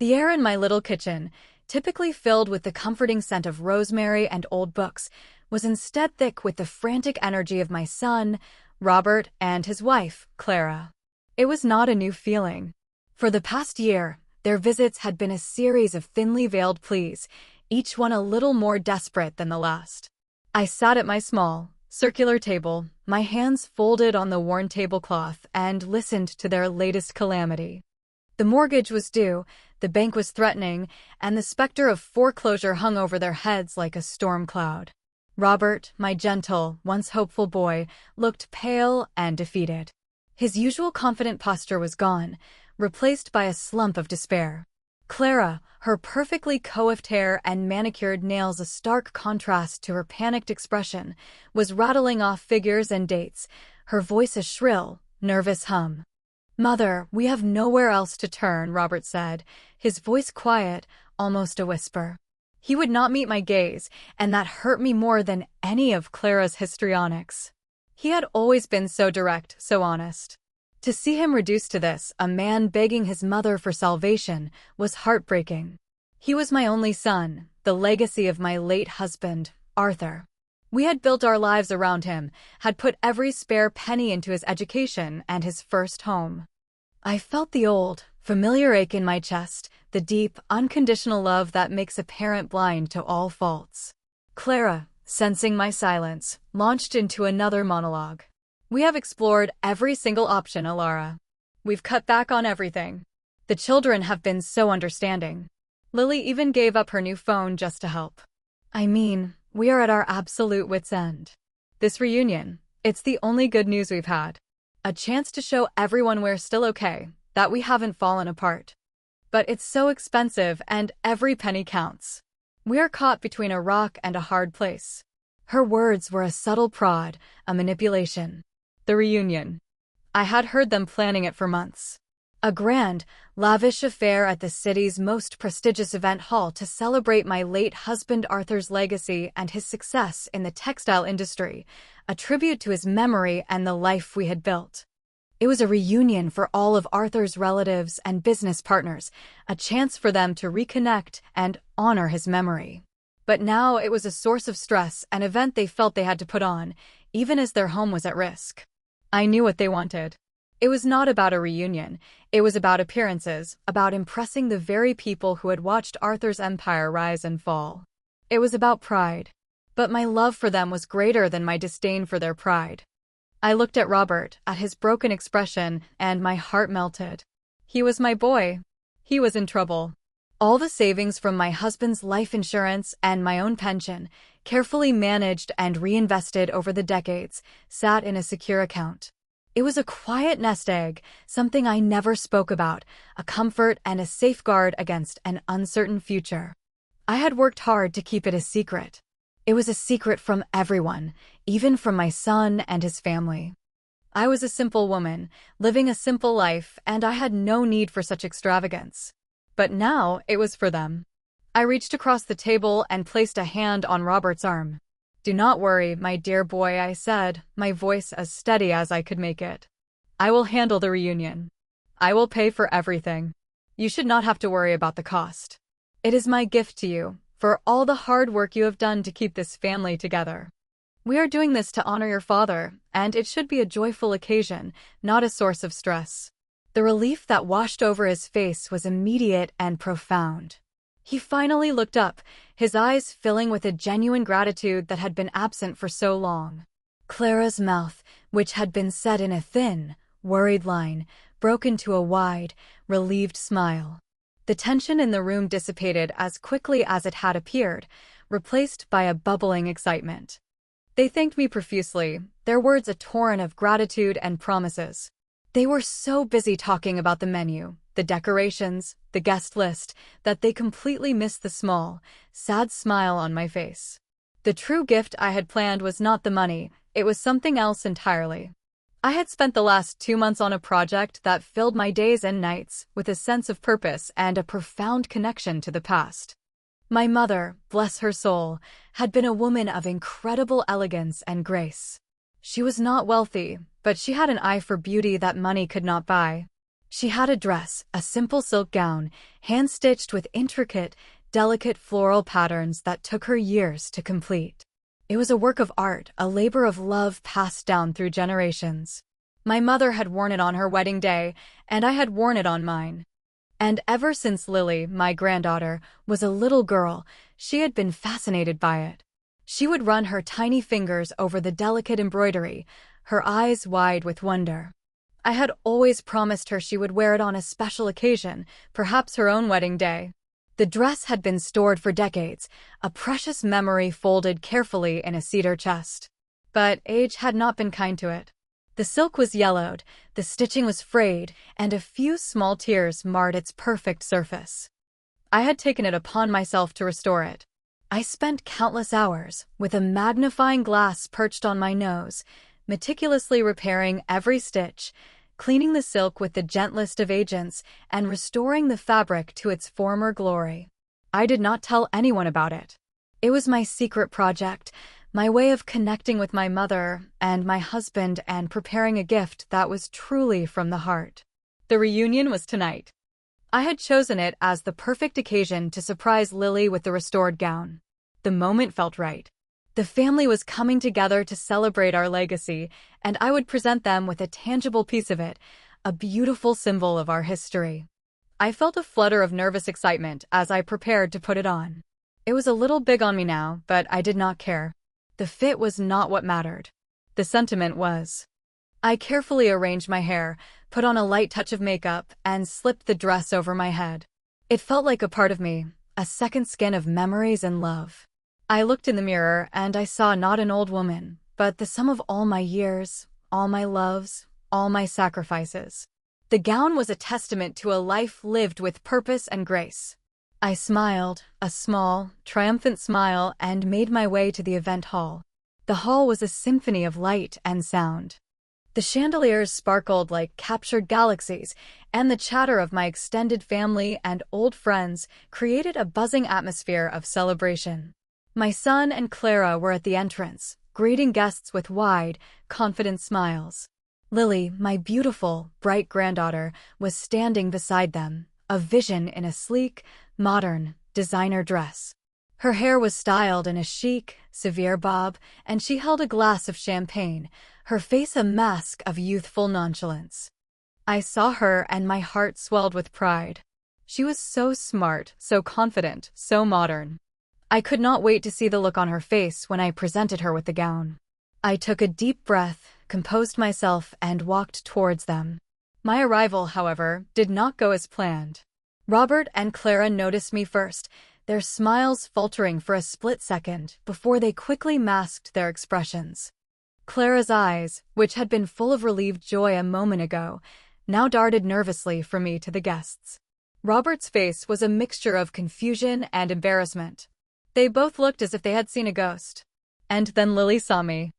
The air in my little kitchen, typically filled with the comforting scent of rosemary and old books, was instead thick with the frantic energy of my son, Robert, and his wife, Clara. It was not a new feeling. For the past year, their visits had been a series of thinly veiled pleas, each one a little more desperate than the last. I sat at my small, circular table, my hands folded on the worn tablecloth, and listened to their latest calamity. The mortgage was due, the bank was threatening, and the specter of foreclosure hung over their heads like a storm cloud. Robert, my gentle, once hopeful boy, looked pale and defeated. His usual confident posture was gone, replaced by a slump of despair. Clara, her perfectly coiffed hair and manicured nails a stark contrast to her panicked expression, was rattling off figures and dates, her voice a shrill, nervous hum. "Mother, we have nowhere else to turn," Robert said, his voice quiet, almost a whisper. He would not meet my gaze, and that hurt me more than any of Clara's histrionics. He had always been so direct, so honest. To see him reduced to this, a man begging his mother for salvation, was heartbreaking. He was my only son, the legacy of my late husband, Arthur. We had built our lives around him, had put every spare penny into his education and his first home. I felt the old, familiar ache in my chest, the deep, unconditional love that makes a parent blind to all faults. Clara, sensing my silence, launched into another monologue. "We have explored every single option, Alara. We've cut back on everything. The children have been so understanding. Lily even gave up her new phone just to help. I mean, we are at our absolute wits' end. This reunion, it's the only good news we've had. A chance to show everyone we're still okay, that we haven't fallen apart. But it's so expensive and every penny counts. We are caught between a rock and a hard place." Her words were a subtle prod, a manipulation. The reunion. I had heard them planning it for months. A grand, lavish affair at the city's most prestigious event hall to celebrate my late husband Arthur's legacy and his success in the textile industry, a tribute to his memory and the life we had built. It was a reunion for all of Arthur's relatives and business partners, a chance for them to reconnect and honor his memory. But now it was a source of stress, an event they felt they had to put on, even as their home was at risk. I knew what they wanted. It was not about a reunion, it was about appearances, about impressing the very people who had watched Arthur's empire rise and fall. It was about pride. But my love for them was greater than my disdain for their pride. I looked at Robert, at his broken expression, and my heart melted. He was my boy. He was in trouble. All the savings from my husband's life insurance and my own pension, carefully managed and reinvested over the decades, sat in a secure account. It was a quiet nest egg, something I never spoke about, a comfort and a safeguard against an uncertain future. I had worked hard to keep it a secret. It was a secret from everyone, even from my son and his family. I was a simple woman, living a simple life, and I had no need for such extravagance. But now it was for them. I reached across the table and placed a hand on Robert's arm. "Do not worry, my dear boy," I said, my voice as steady as I could make it. "I will handle the reunion. I will pay for everything. You should not have to worry about the cost. It is my gift to you, for all the hard work you have done to keep this family together. We are doing this to honor your father, and it should be a joyful occasion, not a source of stress." The relief that washed over his face was immediate and profound. He finally looked up, his eyes filling with a genuine gratitude that had been absent for so long. Clara's mouth, which had been set in a thin, worried line, broke into a wide, relieved smile. The tension in the room dissipated as quickly as it had appeared, replaced by a bubbling excitement. They thanked me profusely, their words a torrent of gratitude and promises. They were so busy talking about the menu, the decorations, the guest list, that they completely missed the small, sad smile on my face. The true gift I had planned was not the money, it was something else entirely. I had spent the last 2 months on a project that filled my days and nights with a sense of purpose and a profound connection to the past. My mother, bless her soul, had been a woman of incredible elegance and grace. She was not wealthy, but she had an eye for beauty that money could not buy. She had a dress, a simple silk gown, hand-stitched with intricate, delicate floral patterns that took her years to complete. It was a work of art, a labor of love passed down through generations. My mother had worn it on her wedding day, and I had worn it on mine. And ever since Lily, my granddaughter, was a little girl, she had been fascinated by it. She would run her tiny fingers over the delicate embroidery, her eyes wide with wonder. I had always promised her she would wear it on a special occasion, perhaps her own wedding day. The dress had been stored for decades, a precious memory folded carefully in a cedar chest. But age had not been kind to it. The silk was yellowed, the stitching was frayed, and a few small tears marred its perfect surface. I had taken it upon myself to restore it. I spent countless hours, with a magnifying glass perched on my nose, meticulously repairing every stitch, cleaning the silk with the gentlest of agents, and restoring the fabric to its former glory. I did not tell anyone about it. It was my secret project, my way of connecting with my mother and my husband and preparing a gift that was truly from the heart. The reunion was tonight. I had chosen it as the perfect occasion to surprise Lily with the restored gown. The moment felt right. The family was coming together to celebrate our legacy, and I would present them with a tangible piece of it, a beautiful symbol of our history. I felt a flutter of nervous excitement as I prepared to put it on. It was a little big on me now, but I did not care. The fit was not what mattered. The sentiment was. I carefully arranged my hair, put on a light touch of makeup, and slipped the dress over my head. It felt like a part of me, a second skin of memories and love. I looked in the mirror, and I saw not an old woman, but the sum of all my years, all my loves, all my sacrifices. The gown was a testament to a life lived with purpose and grace. I smiled, a small, triumphant smile, and made my way to the event hall. The hall was a symphony of light and sound. The chandeliers sparkled like captured galaxies, and the chatter of my extended family and old friends created a buzzing atmosphere of celebration. My son and Clara were at the entrance, greeting guests with wide, confident smiles. Lily, my beautiful, bright granddaughter, was standing beside them, a vision in a sleek, modern, designer dress. Her hair was styled in a chic, severe bob, and she held a glass of champagne, her face a mask of youthful nonchalance. I saw her and my heart swelled with pride. She was so smart, so confident, so modern. I could not wait to see the look on her face when I presented her with the gown. I took a deep breath, composed myself, and walked towards them. My arrival, however, did not go as planned. Robert and Clara noticed me first, their smiles faltering for a split second before they quickly masked their expressions. Clara's eyes, which had been full of relieved joy a moment ago, now darted nervously from me to the guests. Robert's face was a mixture of confusion and embarrassment. They both looked as if they had seen a ghost. And then Lily saw me.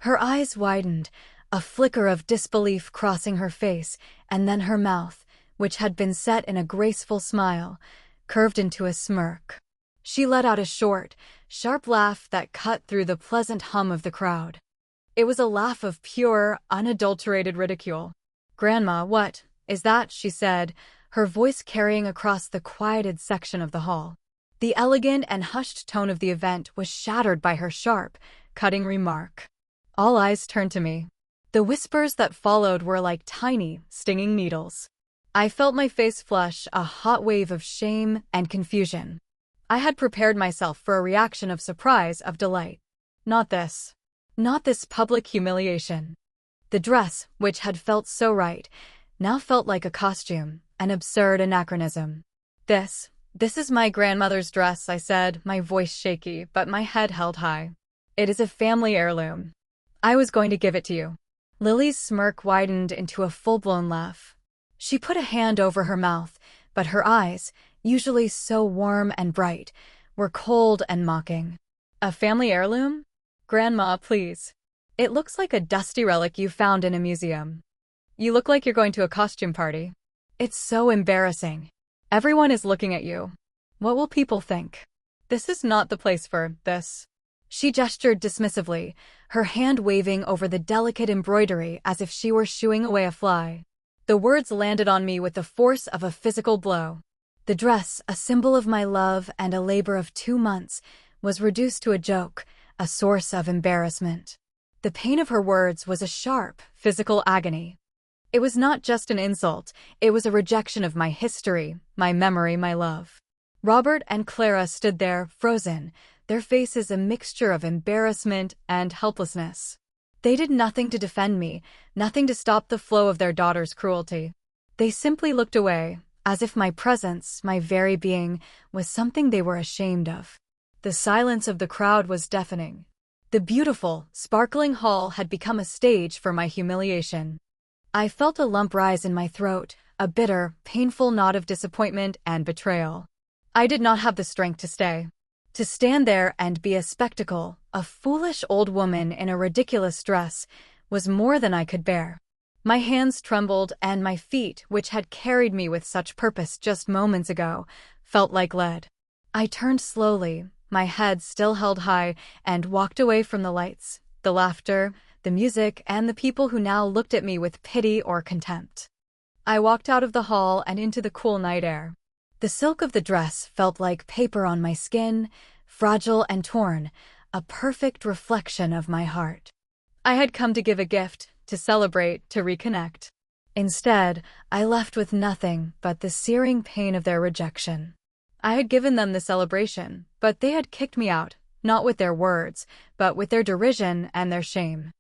Her eyes widened, a flicker of disbelief crossing her face, and then her mouth, which had been set in a graceful smile, curved into a smirk. She let out a short, sharp laugh that cut through the pleasant hum of the crowd. It was a laugh of pure, unadulterated ridicule. "Grandma, what is that?" she said, her voice carrying across the quieted section of the hall. The elegant and hushed tone of the event was shattered by her sharp, cutting remark. All eyes turned to me. The whispers that followed were like tiny, stinging needles. I felt my face flush, a hot wave of shame and confusion. I had prepared myself for a reaction of surprise, of delight. Not this. Not this public humiliation. The dress, which had felt so right, now felt like a costume, an absurd anachronism. This is my grandmother's dress," I said, my voice shaky, but my head held high. "It is a family heirloom. I was going to give it to you." Lily's smirk widened into a full-blown laugh. She put a hand over her mouth, but her eyes, usually so warm and bright, were cold and mocking. "A family heirloom? Grandma, please. It looks like a dusty relic you found in a museum. You look like you're going to a costume party. It's so embarrassing. Everyone is looking at you. What will people think? This is not the place for this." She gestured dismissively, her hand waving over the delicate embroidery as if she were shooing away a fly. The words landed on me with the force of a physical blow. The dress, a symbol of my love and a labor of 2 months, was reduced to a joke, a source of embarrassment. The pain of her words was a sharp, physical agony. It was not just an insult, it was a rejection of my history, my memory, my love. Robert and Clara stood there, frozen, their faces a mixture of embarrassment and helplessness. They did nothing to defend me, nothing to stop the flow of their daughter's cruelty. They simply looked away, as if my presence, my very being, was something they were ashamed of. The silence of the crowd was deafening. The beautiful, sparkling hall had become a stage for my humiliation. I felt a lump rise in my throat, a bitter, painful knot of disappointment and betrayal. I did not have the strength to stay. To stand there and be a spectacle, a foolish old woman in a ridiculous dress, was more than I could bear. My hands trembled, and my feet, which had carried me with such purpose just moments ago, felt like lead. I turned slowly, my head still held high, and walked away from the lights, the laughter, the music, and the people who now looked at me with pity or contempt. I walked out of the hall and into the cool night air. The silk of the dress felt like paper on my skin, fragile and torn, a perfect reflection of my heart. I had come to give a gift, to celebrate, to reconnect. Instead, I left with nothing but the searing pain of their rejection. I had given them the celebration, but they had kicked me out, not with their words, but with their derision and their shame.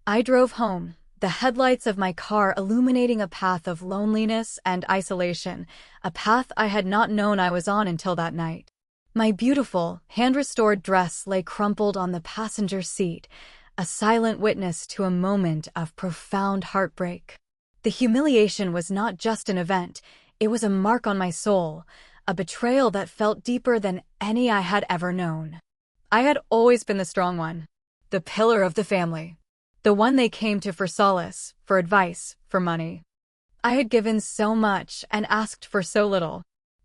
I drove home, the headlights of my car illuminating a path of loneliness and isolation, a path I had not known I was on until that night. My beautiful, hand-restored dress lay crumpled on the passenger seat, a silent witness to a moment of profound heartbreak. The humiliation was not just an event, it was a mark on my soul, a betrayal that felt deeper than any I had ever known. I had always been the strong one, the pillar of the family. The one they came to for solace, for advice, for money. I had given so much and asked for so little.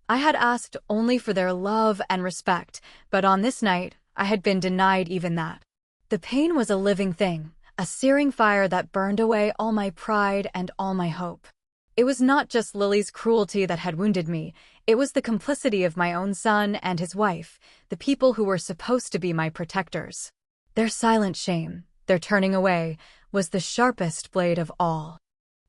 I had asked only for their love and respect, but on this night, I had been denied even that. The pain was a living thing, a searing fire that burned away all my pride and all my hope. It was not just Lily's cruelty that had wounded me, it was the complicity of my own son and his wife, the people who were supposed to be my protectors. Their silent shame, their turning away, was the sharpest blade of all.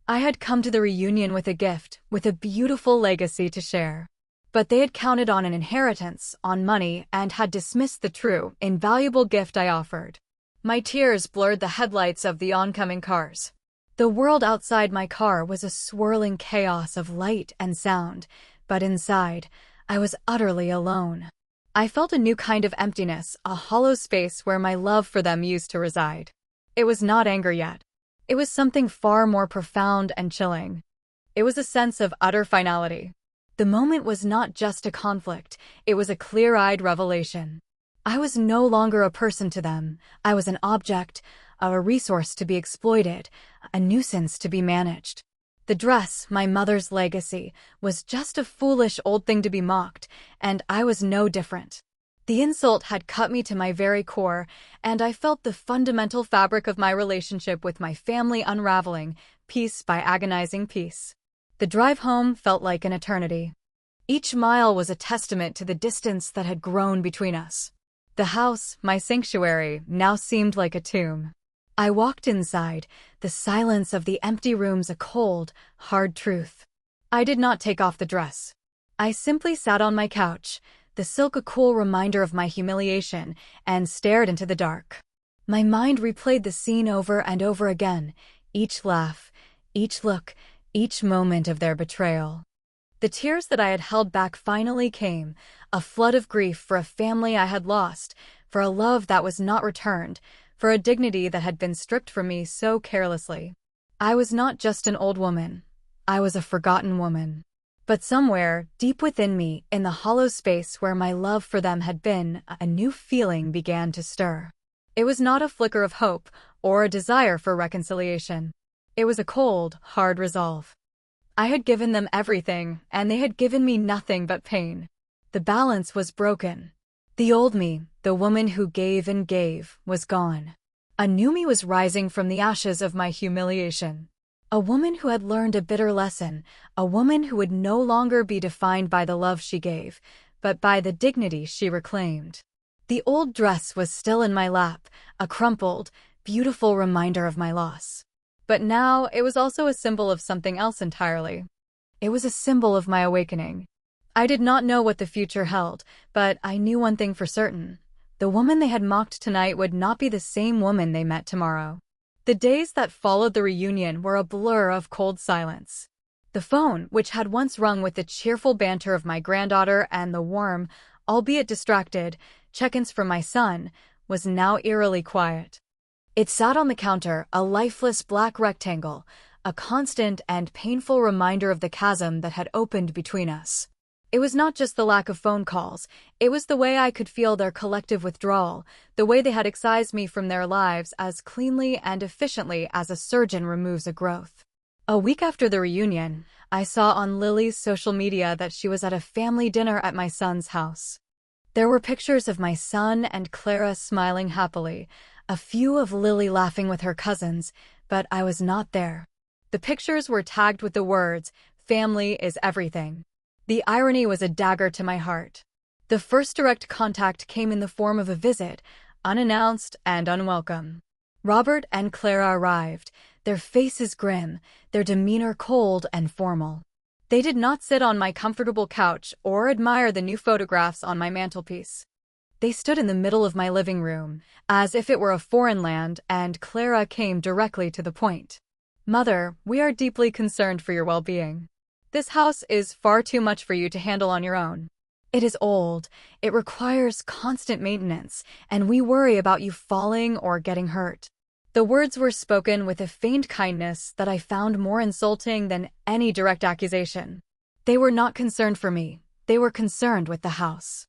I had come to the reunion with a gift, with a beautiful legacy to share. But they had counted on an inheritance, on money, and had dismissed the true, invaluable gift I offered. My tears blurred the headlights of the oncoming cars. The world outside my car was a swirling chaos of light and sound, but inside, I was utterly alone. I felt a new kind of emptiness, a hollow space where my love for them used to reside. It was not anger yet. It was something far more profound and chilling. It was a sense of utter finality. The moment was not just a conflict, it was a clear-eyed revelation. I was no longer a person to them. I was an object, a resource to be exploited, a nuisance to be managed. The dress, my mother's legacy, was just a foolish old thing to be mocked, and I was no different. The insult had cut me to my very core, and I felt the fundamental fabric of my relationship with my family unraveling, piece by agonizing piece. The drive home felt like an eternity. Each mile was a testament to the distance that had grown between us. The house, my sanctuary, now seemed like a tomb. I walked inside, the silence of the empty rooms a cold, hard truth. I did not take off the dress. I simply sat on my couch, the silk a cool reminder of my humiliation, and stared into the dark. My mind replayed the scene over and over again, each laugh, each look, each moment of their betrayal. The tears that I had held back finally came, a flood of grief for a family I had lost, for a love that was not returned, for a dignity that had been stripped from me so carelessly. I was not just an old woman. I was a forgotten woman. But somewhere, deep within me, in the hollow space where my love for them had been, a new feeling began to stir. It was not a flicker of hope or a desire for reconciliation. It was a cold, hard resolve. I had given them everything, and they had given me nothing but pain. The balance was broken. The old me, the woman who gave and gave, was gone. A new me was rising from the ashes of my humiliation. A woman who had learned a bitter lesson, a woman who would no longer be defined by the love she gave, but by the dignity she reclaimed. The old dress was still in my lap, a crumpled, beautiful reminder of my loss. But now it was also a symbol of something else entirely. It was a symbol of my awakening. I did not know what the future held, but I knew one thing for certain. The woman they had mocked tonight would not be the same woman they met tomorrow. The days that followed the reunion were a blur of cold silence. The phone, which had once rung with the cheerful banter of my granddaughter and the warm, albeit distracted, check-ins from my son, was now eerily quiet. It sat on the counter, a lifeless black rectangle, a constant and painful reminder of the chasm that had opened between us. It was not just the lack of phone calls, it was the way I could feel their collective withdrawal, the way they had excised me from their lives as cleanly and efficiently as a surgeon removes a growth. A week after the reunion, I saw on Lily's social media that she was at a family dinner at my son's house. There were pictures of my son and Clara smiling happily, a few of Lily laughing with her cousins, but I was not there. The pictures were tagged with the words, "Family is everything." The irony was a dagger to my heart. The first direct contact came in the form of a visit, unannounced and unwelcome. Robert and Clara arrived, their faces grim, their demeanor cold and formal. They did not sit on my comfortable couch or admire the new photographs on my mantelpiece. They stood in the middle of my living room, as if it were a foreign land, and Clara came directly to the point. "Mother, we are deeply concerned for your well-being. This house is far too much for you to handle on your own. It is old, it requires constant maintenance, and we worry about you falling or getting hurt." The words were spoken with a feigned kindness that I found more insulting than any direct accusation. They were not concerned for me, they were concerned with the house.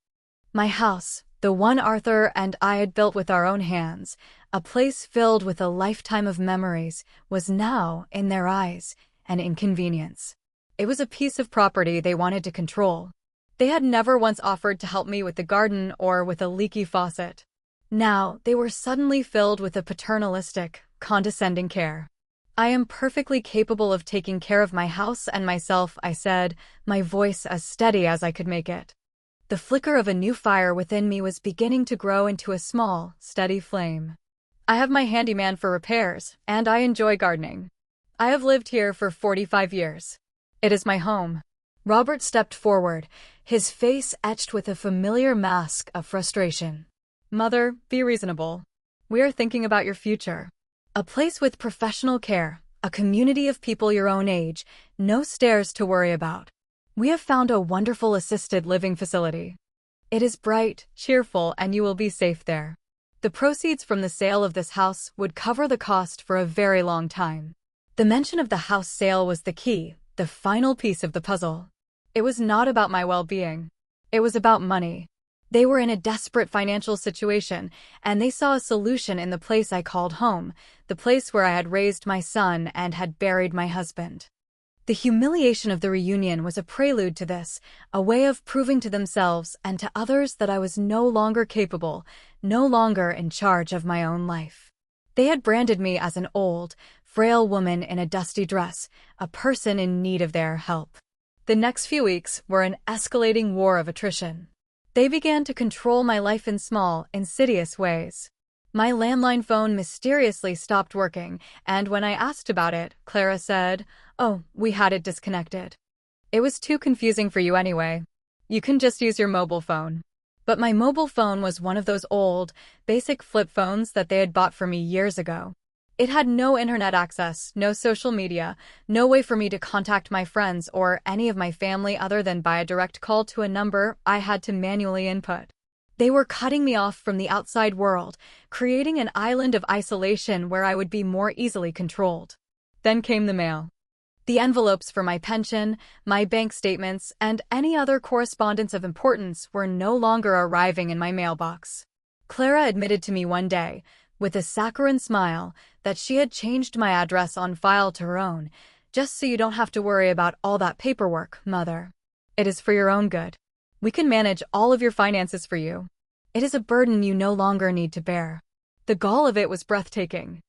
My house, the one Arthur and I had built with our own hands, a place filled with a lifetime of memories, was now, in their eyes, an inconvenience. It was a piece of property they wanted to control. They had never once offered to help me with the garden or with a leaky faucet. Now, they were suddenly filled with a paternalistic, condescending care. "I am perfectly capable of taking care of my house and myself," I said, my voice as steady as I could make it. The flicker of a new fire within me was beginning to grow into a small, steady flame. "I have my handyman for repairs, and I enjoy gardening. I have lived here for 45 years. It is my home." Robert stepped forward, his face etched with a familiar mask of frustration. "Mother, be reasonable. We are thinking about your future. A place with professional care, a community of people your own age, no stairs to worry about. We have found a wonderful assisted living facility. It is bright, cheerful, and you will be safe there. The proceeds from the sale of this house would cover the cost for a very long time." The mention of the house sale was the key, the final piece of the puzzle. It was not about my well-being. It was about money. They were in a desperate financial situation, and they saw a solution in the place I called home, the place where I had raised my son and had buried my husband. The humiliation of the reunion was a prelude to this, a way of proving to themselves and to others that I was no longer capable, no longer in charge of my own life. They had branded me as an old, frail woman in a dusty dress, a person in need of their help. The next few weeks were an escalating war of attrition. They began to control my life in small, insidious ways. My landline phone mysteriously stopped working, and when I asked about it, Clara said, "Oh, we had it disconnected. It was too confusing for you anyway. You can just use your mobile phone." But my mobile phone was one of those old, basic flip phones that they had bought for me years ago. It had no internet access, no social media, no way for me to contact my friends or any of my family other than by a direct call to a number I had to manually input. They were cutting me off from the outside world, creating an island of isolation where I would be more easily controlled. Then came the mail. The envelopes for my pension, my bank statements, and any other correspondence of importance were no longer arriving in my mailbox. Clara admitted to me one day, with a saccharine smile, that she had changed my address on file to her own, "Just so you don't have to worry about all that paperwork, Mother. It is for your own good. We can manage all of your finances for you. It is a burden you no longer need to bear." The gall of it was breathtaking.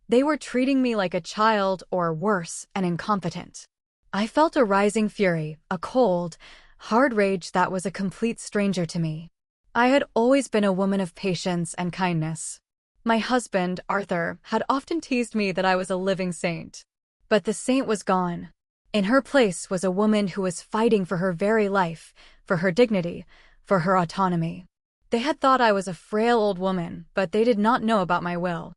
They were treating me like a child or worse, an incompetent. I felt a rising fury, a cold, hard rage that was a complete stranger to me. I had always been a woman of patience and kindness. My husband, Arthur, had often teased me that I was a living saint. But the saint was gone. In her place was a woman who was fighting for her very life, for her dignity, for her autonomy. They had thought I was a frail old woman, but they did not know about my will.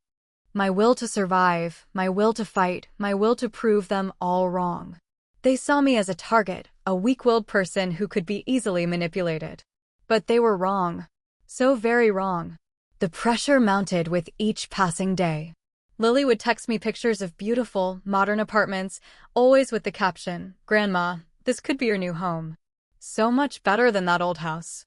My will to survive, my will to fight, my will to prove them all wrong. They saw me as a target, a weak-willed person who could be easily manipulated. But they were wrong. So very wrong. The pressure mounted with each passing day. Lily would text me pictures of beautiful, modern apartments, always with the caption, "Grandma, this could be your new home. So much better than that old house."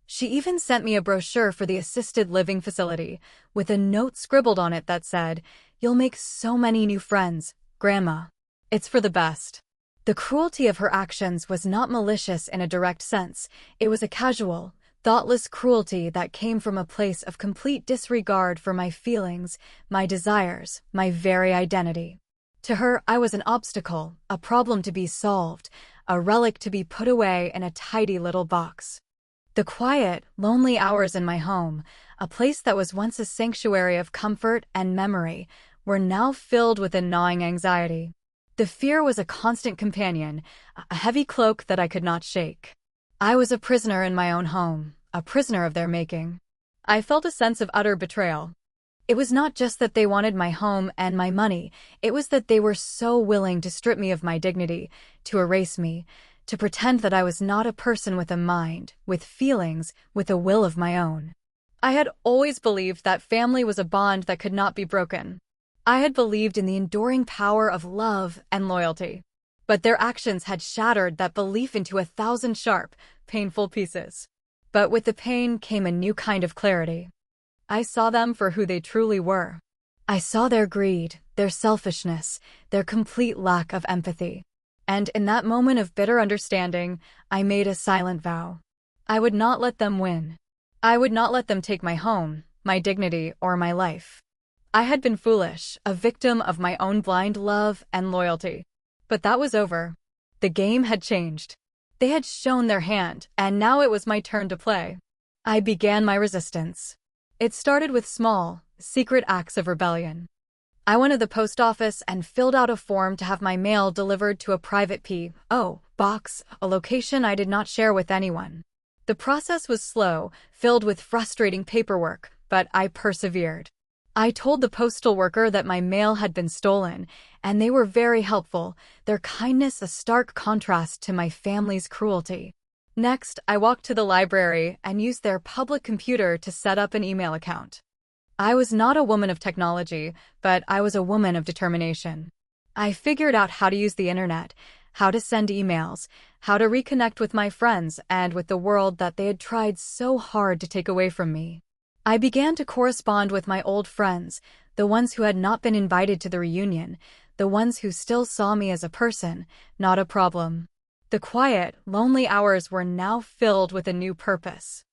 She even sent me a brochure for the assisted living facility, with a note scribbled on it that said, "You'll make so many new friends, Grandma. It's for the best." The cruelty of her actions was not malicious in a direct sense. It was a casual, thoughtless cruelty that came from a place of complete disregard for my feelings, my desires, my very identity. To her, I was an obstacle, a problem to be solved, a relic to be put away in a tidy little box. The quiet, lonely hours in my home, a place that was once a sanctuary of comfort and memory, were now filled with a gnawing anxiety. The fear was a constant companion, a heavy cloak that I could not shake. I was a prisoner in my own home, a prisoner of their making. I felt a sense of utter betrayal. It was not just that they wanted my home and my money, it was that they were so willing to strip me of my dignity, to erase me, to pretend that I was not a person with a mind, with feelings, with a will of my own. I had always believed that family was a bond that could not be broken. I had believed in the enduring power of love and loyalty. But their actions had shattered that belief into 1,000 sharp, painful pieces. But with the pain came a new kind of clarity. I saw them for who they truly were. I saw their greed, their selfishness, their complete lack of empathy. And in that moment of bitter understanding, I made a silent vow. I would not let them win. I would not let them take my home, my dignity, or my life. I had been foolish, a victim of my own blind love and loyalty. But that was over. The game had changed. They had shown their hand, and now it was my turn to play. I began my resistance. It started with small, secret acts of rebellion. I went to the post office and filled out a form to have my mail delivered to a private P.O. box, a location I did not share with anyone. The process was slow, filled with frustrating paperwork, but I persevered. I told the postal worker that my mail had been stolen, and they were very helpful, their kindness a stark contrast to my family's cruelty. Next, I walked to the library and used their public computer to set up an email account. I was not a woman of technology, but I was a woman of determination. I figured out how to use the internet, how to send emails, how to reconnect with my friends and with the world that they had tried so hard to take away from me. I began to correspond with my old friends, the ones who had not been invited to the reunion, the ones who still saw me as a person, not a problem. The quiet, lonely hours were now filled with a new purpose.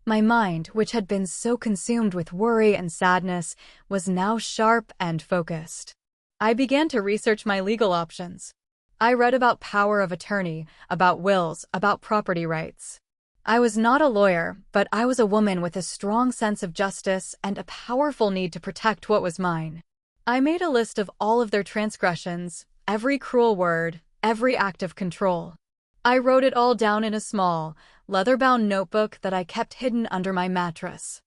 My mind, which had been so consumed with worry and sadness, was now sharp and focused. I began to research my legal options. I read about power of attorney, about wills, about property rights. I was not a lawyer, but I was a woman with a strong sense of justice and a powerful need to protect what was mine. I made a list of all of their transgressions, every cruel word, every act of control. I wrote it all down in a small, leather-bound notebook that I kept hidden under my mattress.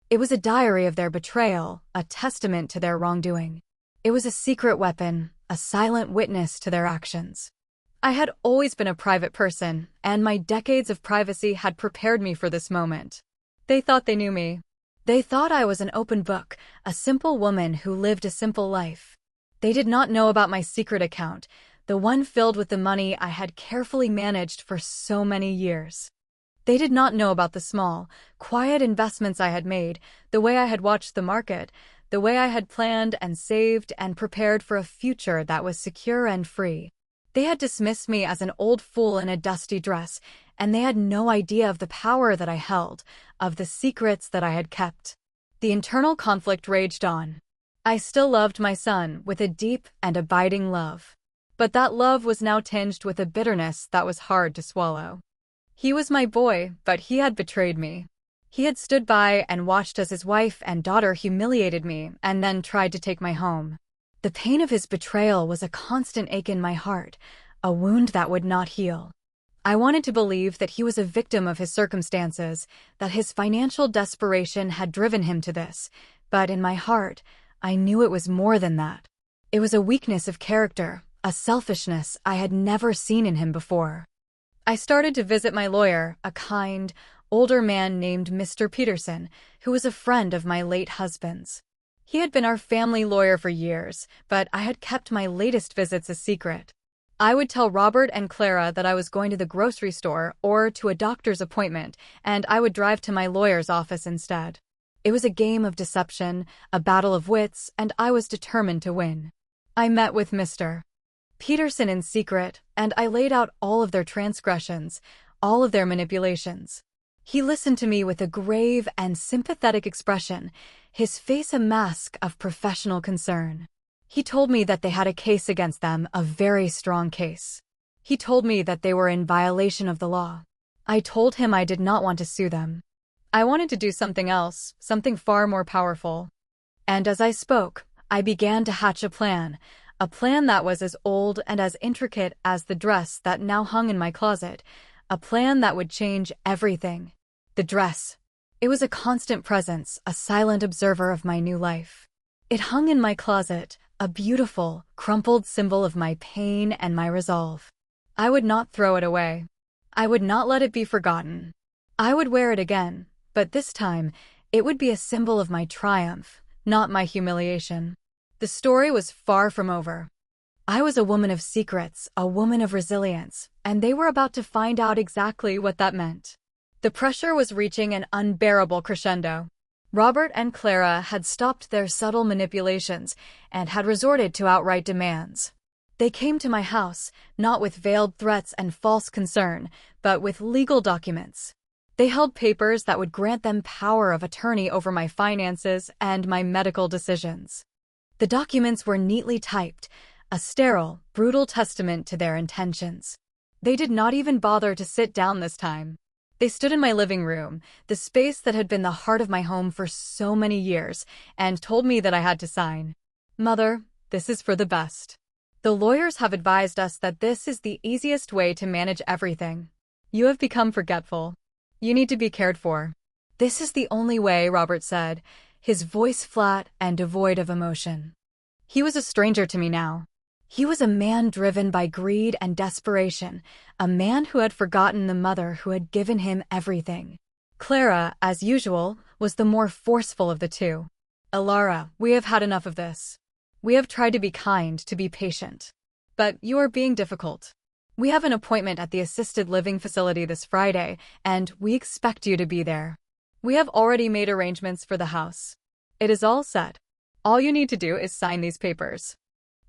It was a diary of their betrayal, a testament to their wrongdoing. It was a secret weapon, a silent witness to their actions. I had always been a private person, and my decades of privacy had prepared me for this moment. They thought they knew me. They thought I was an open book, a simple woman who lived a simple life. They did not know about my secret account, the one filled with the money I had carefully managed for so many years. They did not know about the small, quiet investments I had made, the way I had watched the market, the way I had planned and saved and prepared for a future that was secure and free. They had dismissed me as an old fool in a dusty dress, and they had no idea of the power that I held, of the secrets that I had kept. The internal conflict raged on. I still loved my son with a deep and abiding love. But that love was now tinged with a bitterness that was hard to swallow. He was my boy, but he had betrayed me. He had stood by and watched as his wife and daughter humiliated me and then tried to take my home. The pain of his betrayal was a constant ache in my heart, a wound that would not heal. I wanted to believe that he was a victim of his circumstances, that his financial desperation had driven him to this, but in my heart, I knew it was more than that. It was a weakness of character, a selfishness I had never seen in him before. I started to visit my lawyer, a kind, older man named Mr. Peterson, who was a friend of my late husband's. He had been our family lawyer for years, but I had kept my latest visits a secret. I would tell Robert and Clara that I was going to the grocery store or to a doctor's appointment, and I would drive to my lawyer's office instead. It was a game of deception, a battle of wits, and I was determined to win. I met with Mr. Peterson in secret, and I laid out all of their transgressions, all of their manipulations. He listened to me with a grave and sympathetic expression, his face a mask of professional concern. He told me that they had a case against them, a very strong case. He told me that they were in violation of the law. I told him I did not want to sue them. I wanted to do something else, something far more powerful. And as I spoke, I began to hatch a plan that was as old and as intricate as the dress that now hung in my closet, a plan that would change everything. The dress. It was a constant presence, a silent observer of my new life. It hung in my closet, a beautiful, crumpled symbol of my pain and my resolve. I would not throw it away. I would not let it be forgotten. I would wear it again, but this time, it would be a symbol of my triumph, not my humiliation. The story was far from over. I was a woman of secrets, a woman of resilience, and they were about to find out exactly what that meant. The pressure was reaching an unbearable crescendo. Robert and Clara had stopped their subtle manipulations and had resorted to outright demands. They came to my house, not with veiled threats and false concern, but with legal documents. They held papers that would grant them power of attorney over my finances and my medical decisions. The documents were neatly typed, a sterile, brutal testament to their intentions. They did not even bother to sit down this time. They stood in my living room, the space that had been the heart of my home for so many years, and told me that I had to sign. Mother, this is for the best. The lawyers have advised us that this is the easiest way to manage everything. You have become forgetful. You need to be cared for. This is the only way, Robert said, his voice flat and devoid of emotion. He was a stranger to me now. He was a man driven by greed and desperation, a man who had forgotten the mother who had given him everything. Clara, as usual, was the more forceful of the two. Alara, we have had enough of this. We have tried to be kind, to be patient. But you are being difficult. We have an appointment at the assisted living facility this Friday, and we expect you to be there. We have already made arrangements for the house. It is all set. All you need to do is sign these papers.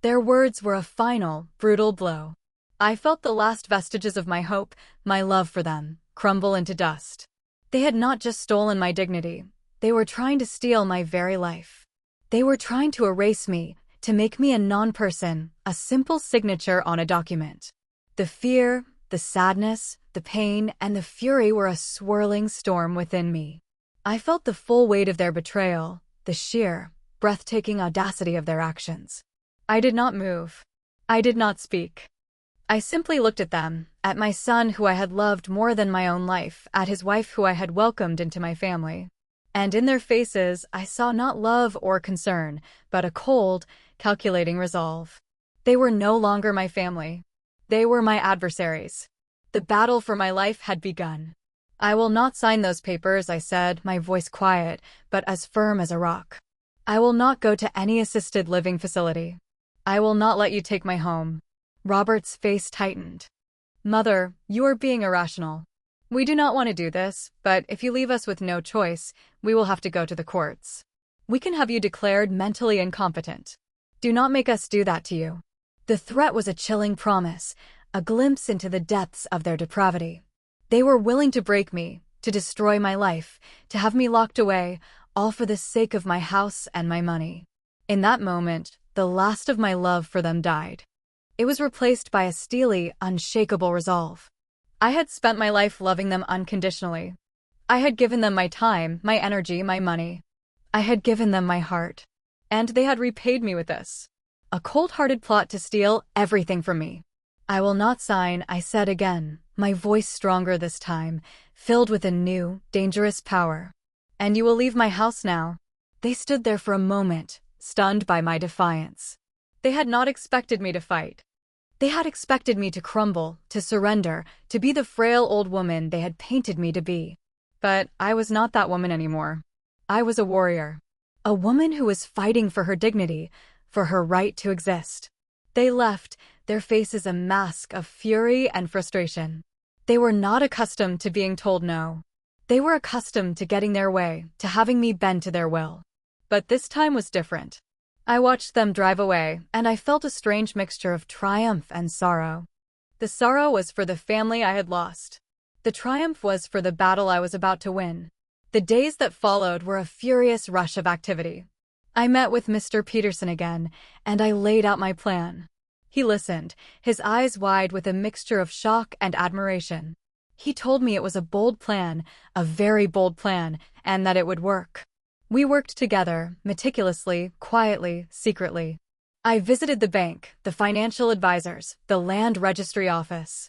Their words were a final, brutal blow. I felt the last vestiges of my hope, my love for them, crumble into dust. They had not just stolen my dignity. They were trying to steal my very life. They were trying to erase me, to make me a non-person, a simple signature on a document. The fear, the sadness, the pain, and the fury were a swirling storm within me. I felt the full weight of their betrayal, the sheer, breathtaking audacity of their actions. I did not move. I did not speak. I simply looked at them, at my son who I had loved more than my own life, at his wife who I had welcomed into my family. And in their faces, I saw not love or concern, but a cold, calculating resolve. They were no longer my family. They were my adversaries. The battle for my life had begun. I will not sign those papers, I said, my voice quiet, but as firm as a rock. I will not go to any assisted living facility. I will not let you take my home. Robert's face tightened. Mother, you are being irrational. We do not want to do this, but if you leave us with no choice, we will have to go to the courts. We can have you declared mentally incompetent. Do not make us do that to you. The threat was a chilling promise, a glimpse into the depths of their depravity. They were willing to break me, to destroy my life, to have me locked away, all for the sake of my house and my money. In that moment, the last of my love for them died. It was replaced by a steely, unshakable resolve. I had spent my life loving them unconditionally. I had given them my time, my energy, my money. I had given them my heart. And they had repaid me with this. A cold-hearted plot to steal everything from me. "I will not sign," I said again, my voice stronger this time, filled with a new, dangerous power. "And you will leave my house now." They stood there for a moment, stunned by my defiance. They had not expected me to fight. They had expected me to crumble, to surrender, to be the frail old woman they had painted me to be. But I was not that woman anymore. I was a warrior. A woman who was fighting for her dignity, for her right to exist. They left, their faces a mask of fury and frustration. They were not accustomed to being told no. They were accustomed to getting their way, to having me bend to their will. But this time was different. I watched them drive away, and I felt a strange mixture of triumph and sorrow. The sorrow was for the family I had lost. The triumph was for the battle I was about to win. The days that followed were a furious rush of activity. I met with Mr. Peterson again, and I laid out my plan. He listened, his eyes wide with a mixture of shock and admiration. He told me it was a bold plan, a very bold plan, and that it would work. We worked together, meticulously, quietly, secretly. I visited the bank, the financial advisors, the land registry office.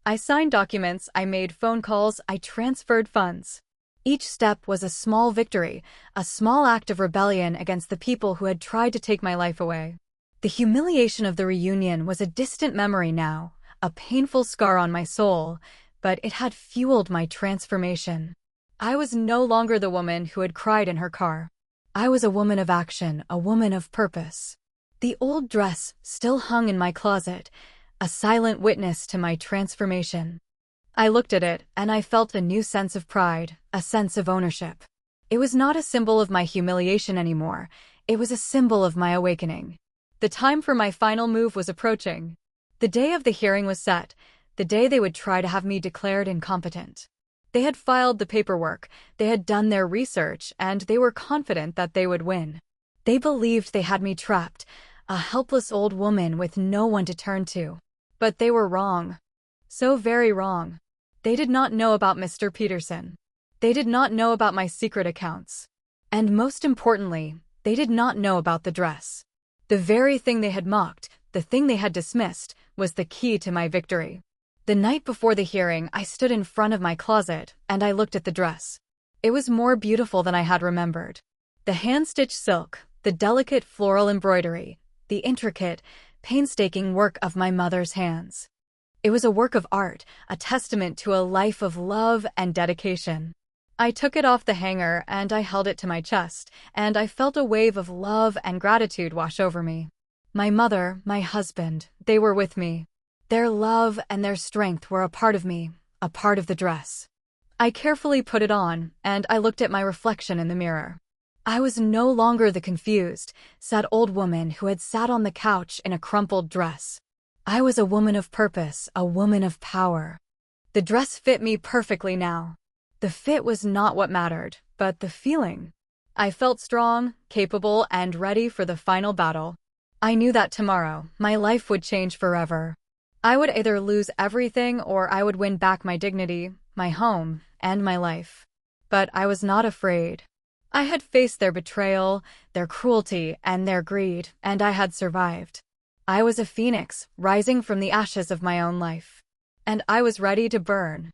I signed documents, I made phone calls, I transferred funds. Each step was a small victory, a small act of rebellion against the people who had tried to take my life away. The humiliation of the reunion was a distant memory now, a painful scar on my soul, but it had fueled my transformation. I was no longer the woman who had cried in her car. I was a woman of action, a woman of purpose. The old dress still hung in my closet, a silent witness to my transformation. I looked at it, and I felt a new sense of pride, a sense of ownership. It was not a symbol of my humiliation anymore. It was a symbol of my awakening. The time for my final move was approaching. The day of the hearing was set, the day they would try to have me declared incompetent. They had filed the paperwork, they had done their research, and they were confident that they would win. They believed they had me trapped, a helpless old woman with no one to turn to. But they were wrong. So very wrong. They did not know about Mr. Peterson. They did not know about my secret accounts. And most importantly, they did not know about the dress. The very thing they had mocked, the thing they had dismissed, was the key to my victory. The night before the hearing, I stood in front of my closet, and I looked at the dress. It was more beautiful than I had remembered. The hand-stitched silk, the delicate floral embroidery, the intricate, painstaking work of my mother's hands. It was a work of art, a testament to a life of love and dedication. I took it off the hanger and I held it to my chest, and I felt a wave of love and gratitude wash over me. My mother, my husband, they were with me. Their love and their strength were a part of me, a part of the dress. I carefully put it on, and I looked at my reflection in the mirror. I was no longer the confused, sad old woman who had sat on the couch in a crumpled dress. I was a woman of purpose, a woman of power. The dress fit me perfectly now. The fit was not what mattered, but the feeling. I felt strong, capable, and ready for the final battle. I knew that tomorrow, my life would change forever. I would either lose everything or I would win back my dignity, my home, and my life. But I was not afraid. I had faced their betrayal, their cruelty, and their greed, and I had survived. I was a phoenix, rising from the ashes of my own life. And I was ready to burn.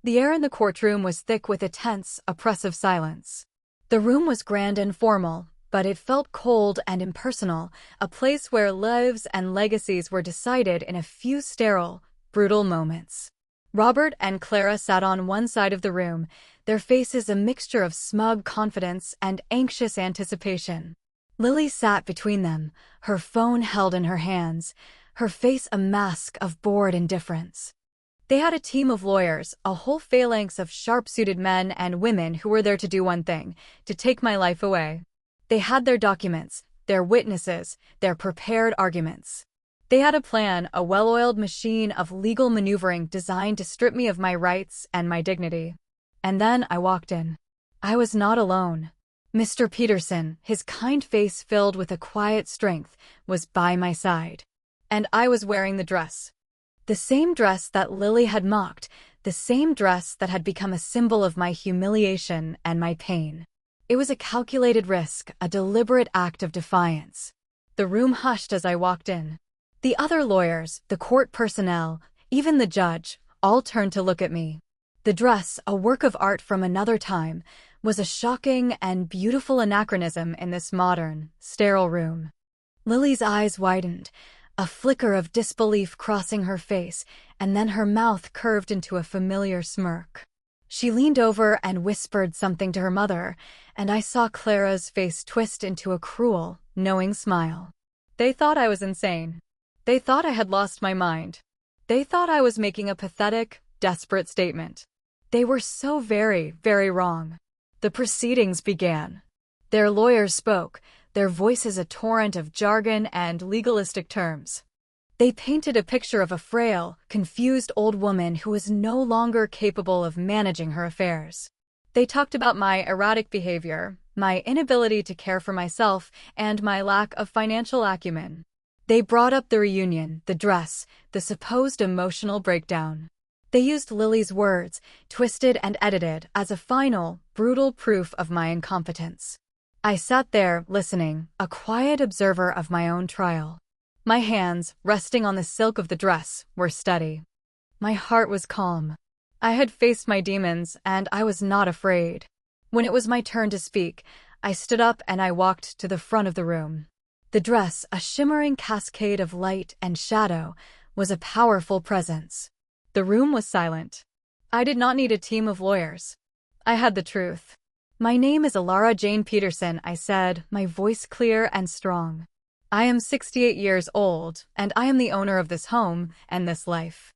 The air in the courtroom was thick with a tense, oppressive silence. The room was grand and formal, but it felt cold and impersonal, a place where lives and legacies were decided in a few sterile, brutal moments. Robert and Clara sat on one side of the room, their faces a mixture of smug confidence and anxious anticipation. Lily sat between them, her phone held in her hands, her face a mask of bored indifference. They had a team of lawyers, a whole phalanx of sharp-suited men and women who were there to do one thing, to take my life away. They had their documents, their witnesses, their prepared arguments. They had a plan, a well-oiled machine of legal maneuvering designed to strip me of my rights and my dignity. And then I walked in. I was not alone. Mr. Peterson, his kind face filled with a quiet strength, was by my side. And I was wearing the dress. The same dress that Lily had mocked, the same dress that had become a symbol of my humiliation and my pain. It was a calculated risk, a deliberate act of defiance. The room hushed as I walked in. The other lawyers, the court personnel, even the judge, all turned to look at me. The dress, a work of art from another time, was a shocking and beautiful anachronism in this modern, sterile room. Lily's eyes widened, a flicker of disbelief crossing her face, and then her mouth curved into a familiar smirk. She leaned over and whispered something to her mother, and I saw Clara's face twist into a cruel, knowing smile. They thought I was insane. They thought I had lost my mind. They thought I was making a pathetic, desperate statement. They were so very, very wrong. The proceedings began. Their lawyers spoke, their voices a torrent of jargon and legalistic terms. They painted a picture of a frail, confused old woman who was no longer capable of managing her affairs. They talked about my erratic behavior, my inability to care for myself, and my lack of financial acumen. They brought up the reunion, the dress, the supposed emotional breakdown. They used Lily's words, twisted and edited, as a final, brutal proof of my incompetence. I sat there, listening, a quiet observer of my own trial. My hands, resting on the silk of the dress, were steady. My heart was calm. I had faced my demons, and I was not afraid. When it was my turn to speak, I stood up and I walked to the front of the room. The dress, a shimmering cascade of light and shadow, was a powerful presence. The room was silent. I did not need a team of lawyers. I had the truth. My name is Alara Jane Peterson, I said, my voice clear and strong. I am 68 years old, and I am the owner of this home and this life.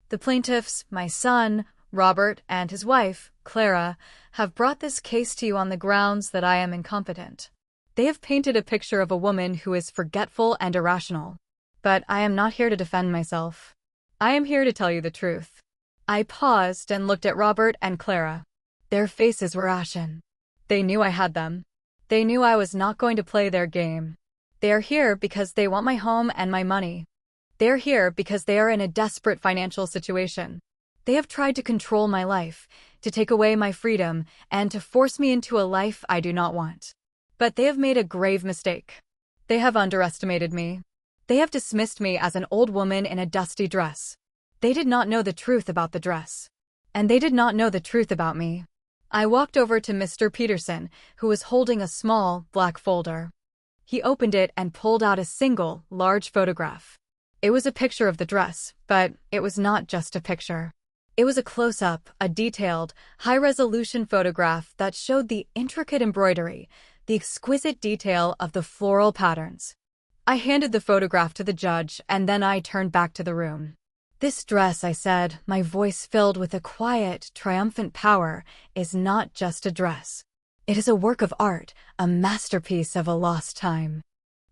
The plaintiffs, my son, Robert, and his wife, Clara, have brought this case to you on the grounds that I am incompetent. They have painted a picture of a woman who is forgetful and irrational. But I am not here to defend myself. I am here to tell you the truth. I paused and looked at Robert and Clara. Their faces were ashen. They knew I had them. They knew I was not going to play their game. They are here because they want my home and my money. They are here because they are in a desperate financial situation. They have tried to control my life, to take away my freedom, and to force me into a life I do not want. But they have made a grave mistake. They have underestimated me. They have dismissed me as an old woman in a dusty dress. They did not know the truth about the dress. And they did not know the truth about me. I walked over to Mr. Peterson, who was holding a small, black folder. He opened it and pulled out a single, large photograph. It was a picture of the dress, but it was not just a picture. It was a close-up, a detailed, high-resolution photograph that showed the intricate embroidery, the exquisite detail of the floral patterns. I handed the photograph to the judge, and then I turned back to the room. This dress, I said, my voice filled with a quiet, triumphant power, is not just a dress. It is a work of art, a masterpiece of a lost time.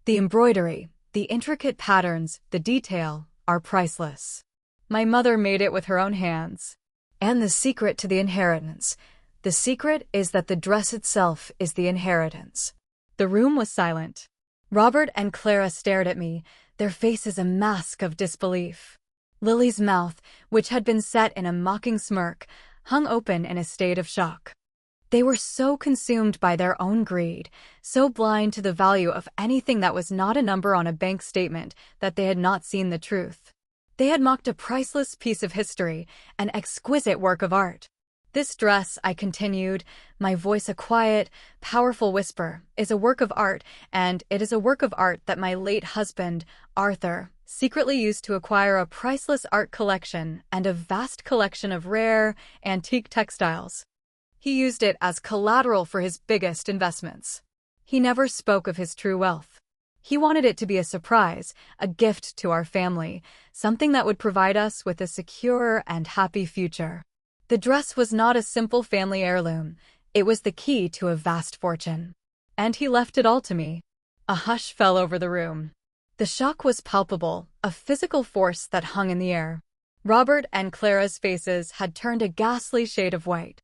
The embroidery, the intricate patterns, the detail, are priceless. My mother made it with her own hands. And the secret to the inheritance. The secret is that the dress itself is the inheritance. The room was silent. Robert and Clara stared at me, their faces a mask of disbelief. Lily's mouth, which had been set in a mocking smirk, hung open in a state of shock. They were so consumed by their own greed, so blind to the value of anything that was not a number on a bank statement, that they had not seen the truth. They had mocked a priceless piece of history, an exquisite work of art. This dress, I continued, my voice a quiet, powerful whisper, is a work of art, and it is a work of art that my late husband, Arthur, secretly used to acquire a priceless art collection and a vast collection of rare, antique textiles. He used it as collateral for his biggest investments. He never spoke of his true wealth. He wanted it to be a surprise, a gift to our family, something that would provide us with a secure and happy future. The dress was not a simple family heirloom. It was the key to a vast fortune. And he left it all to me. A hush fell over the room. The shock was palpable, a physical force that hung in the air. Robert and Clara's faces had turned a ghastly shade of white.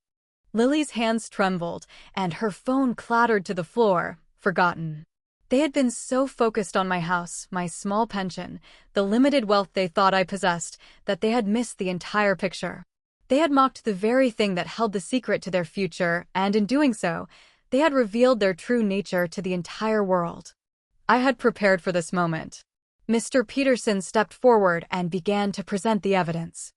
Lily's hands trembled, and her phone clattered to the floor, forgotten. They had been so focused on my house, my small pension, the limited wealth they thought I possessed, that they had missed the entire picture. They had mocked the very thing that held the secret to their future, and in doing so, they had revealed their true nature to the entire world. I had prepared for this moment. Mr. Peterson stepped forward and began to present the evidence.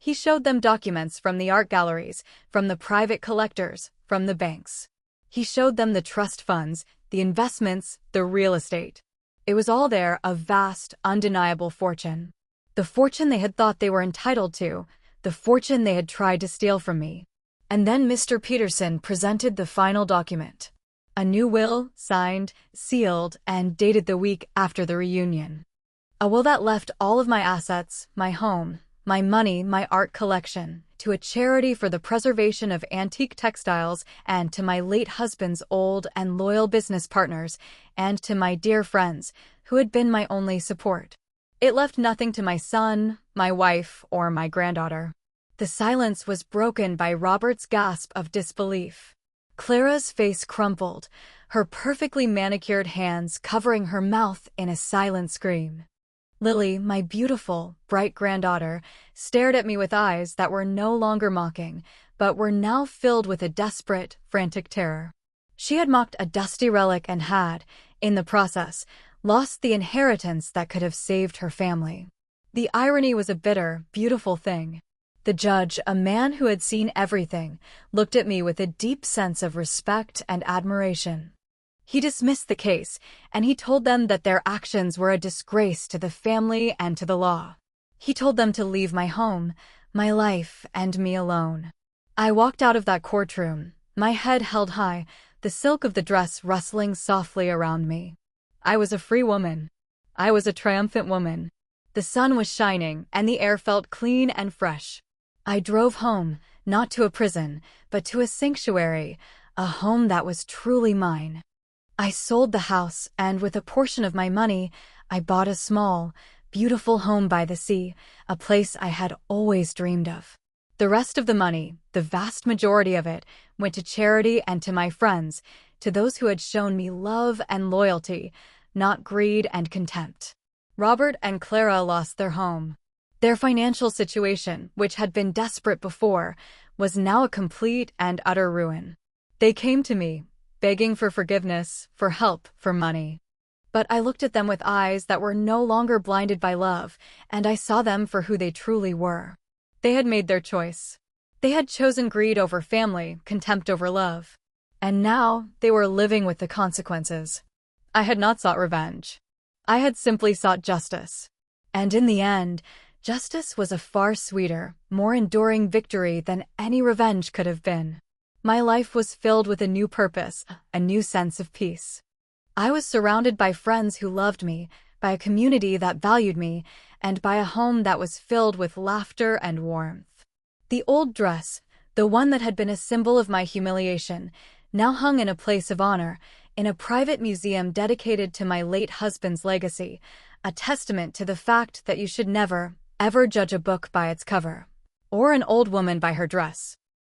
He showed them documents from the art galleries, from the private collectors, from the banks. He showed them the trust funds, the investments, the real estate. It was all there, a vast, undeniable fortune. The fortune they had thought they were entitled to, the fortune they had tried to steal from me. And then Mr. Peterson presented the final document. A new will, signed, sealed, and dated the week after the reunion. A will that left all of my assets, my home, my money, my art collection, to a charity for the preservation of antique textiles, and to my late husband's old and loyal business partners, and to my dear friends, who had been my only support. It left nothing to my son, my wife, or my granddaughter. The silence was broken by Robert's gasp of disbelief. Clara's face crumpled, her perfectly manicured hands covering her mouth in a silent scream. Lily, my beautiful, bright granddaughter, stared at me with eyes that were no longer mocking, but were now filled with a desperate, frantic terror. She had mocked a dusty relic and had, in the process, lost the inheritance that could have saved her family. The irony was a bitter, beautiful thing. The judge, a man who had seen everything, looked at me with a deep sense of respect and admiration. He dismissed the case, and he told them that their actions were a disgrace to the family and to the law. He told them to leave my home, my life, and me alone. I walked out of that courtroom, my head held high, the silk of the dress rustling softly around me. I was a free woman. I was a triumphant woman. The sun was shining, and the air felt clean and fresh. I drove home, not to a prison, but to a sanctuary, a home that was truly mine. I sold the house, and with a portion of my money, I bought a small, beautiful home by the sea, a place I had always dreamed of. The rest of the money, the vast majority of it, went to charity and to my friends, to those who had shown me love and loyalty, not greed and contempt. Robert and Clara lost their home. Their financial situation, which had been desperate before, was now a complete and utter ruin. They came to me, begging for forgiveness, for help, for money. But I looked at them with eyes that were no longer blinded by love, and I saw them for who they truly were. They had made their choice. They had chosen greed over family, contempt over love. And now they were living with the consequences. I had not sought revenge. I had simply sought justice. And in the end, justice was a far sweeter, more enduring victory than any revenge could have been. My life was filled with a new purpose, a new sense of peace. I was surrounded by friends who loved me, by a community that valued me, and by a home that was filled with laughter and warmth. The old dress, the one that had been a symbol of my humiliation, now hung in a place of honor, in a private museum dedicated to my late husband's legacy, a testament to the fact that you should never, ever judge a book by its cover, or an old woman by her dress.